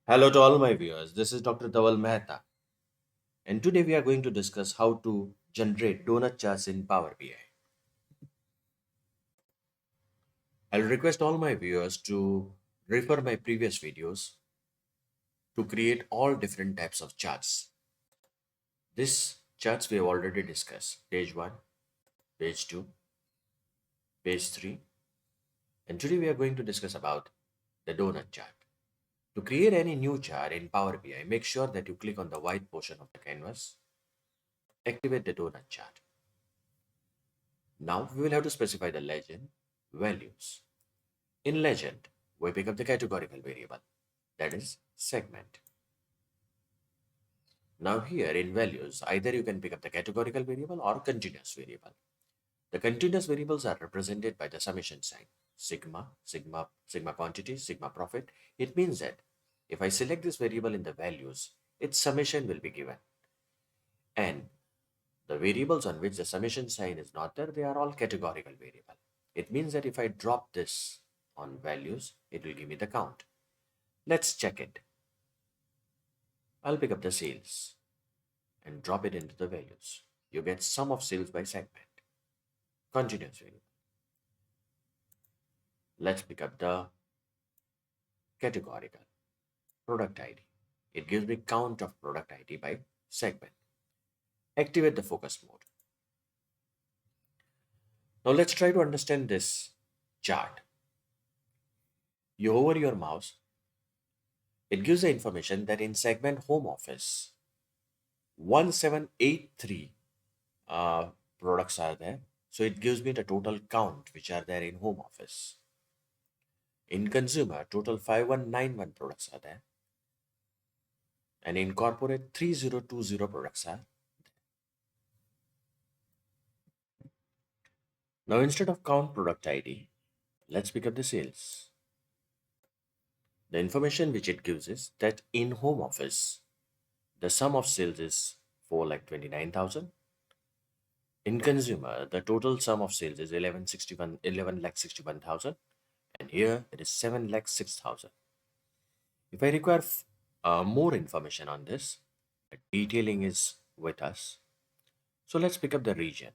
Hello to all my viewers. This is Dr. Dhaval Maheta, and today we are going to discuss how to generate donut charts in Power BI. I'll request all my viewers to refer my previous videos to create all different types of charts. These charts we have already discussed: page 1, page 2, page 3, and today we are going to discuss about the donut chart. To create any new chart in Power BI, make sure that you click on the white portion of the canvas, activate the donut chart. Now we will have to specify the legend values. In legend, we pick up the categorical variable, that is segment. Now here in values, either you can pick up the categorical variable or continuous variable. The continuous variables are represented by the summation sign, sigma quantity, sigma profit. It means that if I select this variable in the values, its summation will be given. And the variables on which the summation sign is not there, they are all categorical variable. It means that if I drop this on values, it will give me the count. Let's check it. I'll pick up the sales and drop it into the values. You get sum of sales by segment. Continuous variable. Let's pick up the categorical product ID. It gives me count of product ID by segment. Activate the focus mode. Now let's try to understand this chart. You hover your mouse. It gives the information that in segment home office, 1783 products are there. So it gives me the total count which are there in home office. In consumer, total 5191 products are there. And in corporate, 3020 products are. Now instead of count product ID, let's pick up the sales. The information which it gives is that in home office, the sum of sales is 4,29,000. In consumer, the total sum of sales is 11,61,000, and here it is 7,06,000. If I require more information on this, detailing is with us. So let's pick up the region.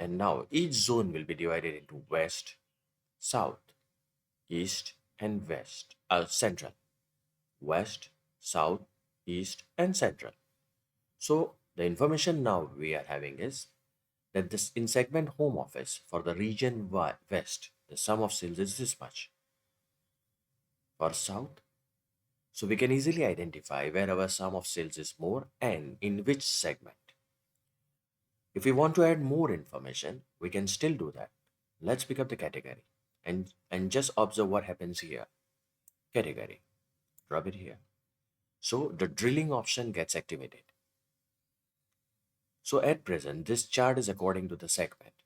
And now each zone will be divided into west, south, east, and central. West, south, east, and central. So the information now we are having is that this in segment home office for the region west, the sum of sales is this much. For south, so we can easily identify where our sum of sales is more and in which segment. If we want to add more information, we can still do that. Let's pick up the category and just observe what happens here. Category, drop it here. So the drilling option gets activated. So at present, this chart is according to the segment.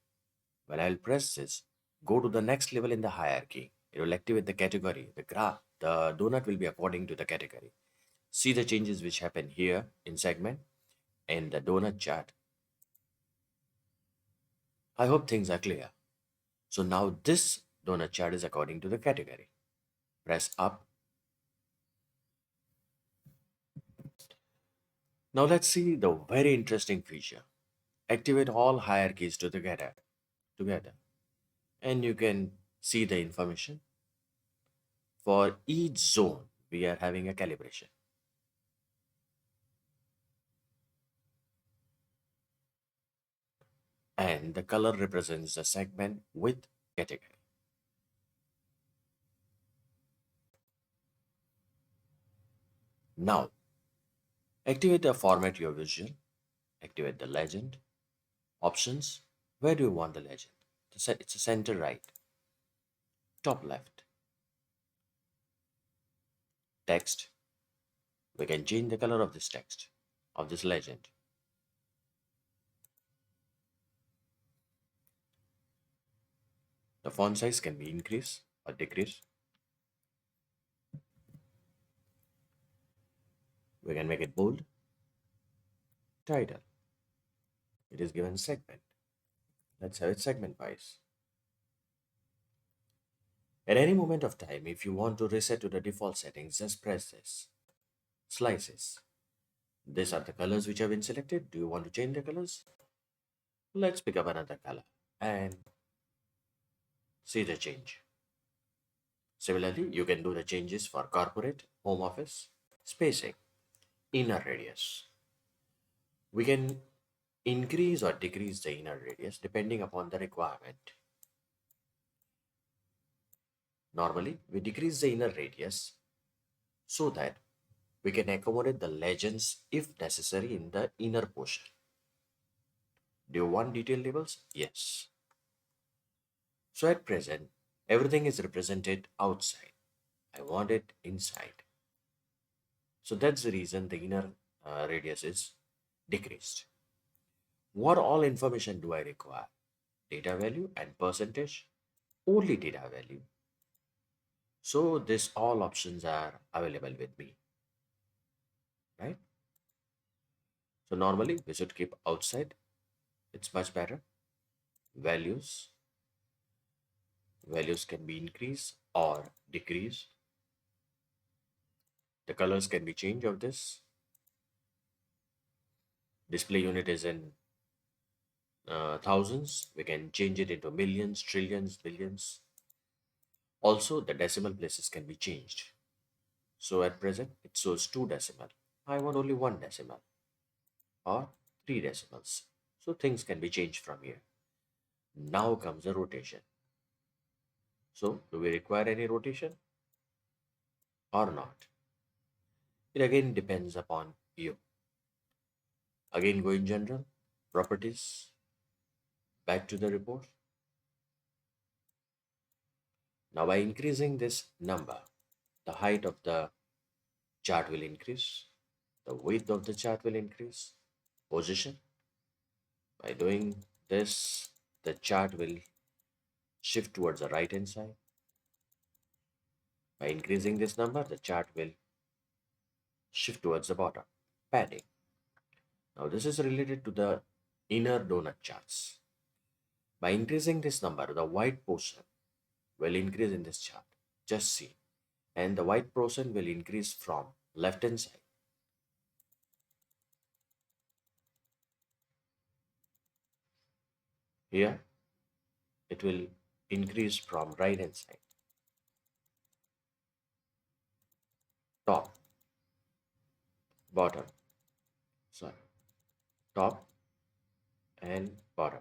When I'll press this, go to the next level in the hierarchy. It will activate the category, the graph, the donut will be according to the category. See the changes which happen here in segment and the donut chart. I hope things are clear. So now this donut chart is according to the category. Press up. Now let's see the very interesting feature. Activate all hierarchies together. And you can see the information. For each zone, we are having a calibration. And the color represents the segment with category. Now, activate the format your vision, activate the legend, options, where do you want the legend? It's a center right, top left, text, we can change the color of this text, of this legend. The font size can be increased or decreased. We can make it bold. Title, it is given segment. Let's have it segment wise. At any moment of time, if you want to reset to the default settings, just press this. Slices. These are the colors which have been selected. Do you want to change the colors? Let's pick up another color and see the change. Similarly, you can do the changes for corporate, home office, spacing, inner radius. We can increase or decrease the inner radius depending upon the requirement. Normally, we decrease the inner radius so that we can accommodate the legends if necessary in the inner portion. Do you want detail labels? Yes. So at present, everything is represented outside. I want it inside. So that's the reason the inner radius is decreased. What all information do I require? Data value and percentage, only data value. So this all options are available with me, right? So normally we should keep outside. It's much better. Values. Values can be increased or decreased. The colors can be changed of this. Display unit is in thousands. We can change it into millions, trillions, billions. Also, the decimal places can be changed. So at present, it shows 2 decimal. I want only 1 decimal or 3 decimals. So things can be changed from here. Now comes the rotation. So do we require any rotation or not? It again depends upon you. Again, go in general, properties, back to the report. Now by increasing this number, the height of the chart will increase, the width of the chart will increase, position. By doing this, the chart will shift towards the right hand side. By increasing this number, the chart will shift towards the bottom. Padding. Now this is related to the inner donut charts. By increasing this number, the white portion will increase in this chart. Just see. And the white portion will increase from left hand side. Here, it will increase from right hand side. Top, bottom, sorry, top and bottom.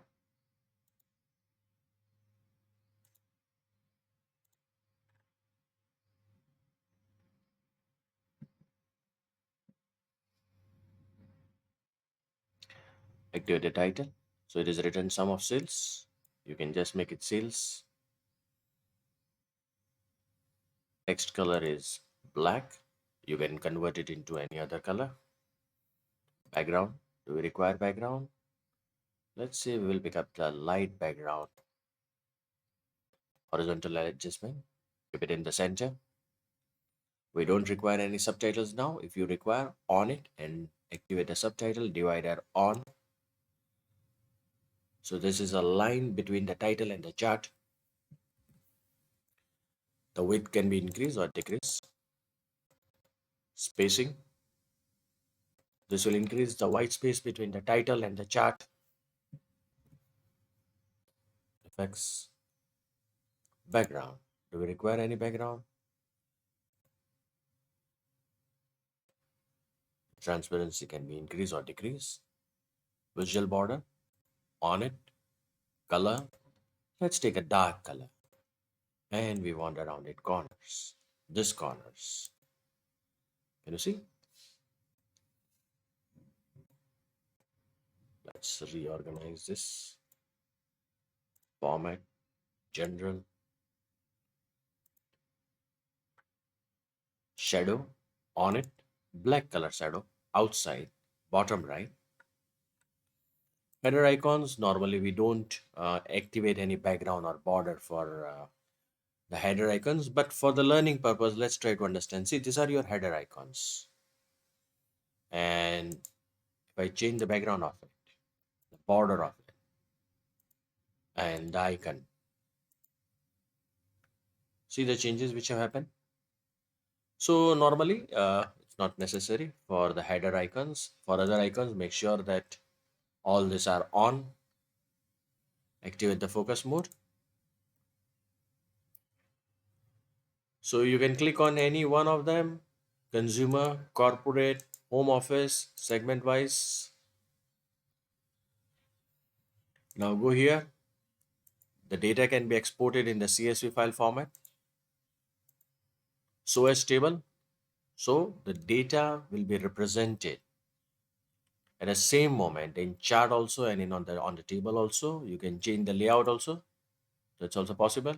Activate the title. So it is written sum of sales. You can just make it sales. Text color is black. You can convert it into any other color. Background. Do we require background? Let's say we will pick up the light background. Horizontal adjustment. Keep it in the center. We don't require any subtitles now. If you require, on it and activate the subtitle divider on. So this is a line between the title and the chart. The width can be increased or decreased. Spacing. This will increase the white space between the title and the chart. Effects. Background. Do we require any background? Transparency can be increased or decreased. Visual border. On it. Color. Let's take a dark color. And we want around it corners. This corners. Can you see? Let's reorganize this. Format. General. Shadow. On it. Black color shadow. Outside. Bottom right. Header icons, normally we don't activate any background or border for the header icons, but for the learning purpose, let's try to understand. See, these are your header icons. And if I change the background of it, the border of it, and the icon. See the changes which have happened. So normally it's not necessary for the header icons. For other icons, make sure that all these are on. Activate the focus mode. So you can click on any one of them: consumer, corporate, home office, segment wise. Now go here. The data can be exported in the CSV file format. So as table. So the data will be represented at the same moment in chart also and in on the table also. You can change the layout also. That's also possible.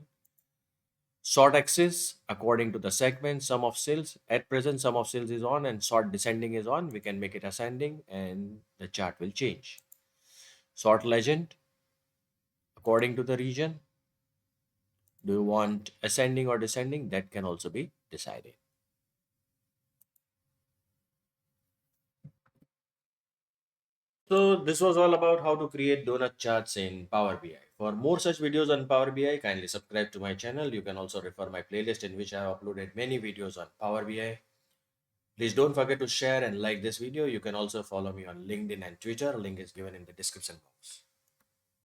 Sort axis according to the segment, sum of sales. At present, sum of sales is on and sort descending is on. We can make it ascending and the chart will change. Sort legend according to the region. Do you want ascending or descending? That can also be decided. So this was all about how to create donut charts in Power BI. For more such videos on Power BI, kindly subscribe to my channel. You can also refer my playlist in which I have uploaded many videos on Power BI. Please don't forget to share and like this video. You can also follow me on LinkedIn and Twitter. Link is given in the description box.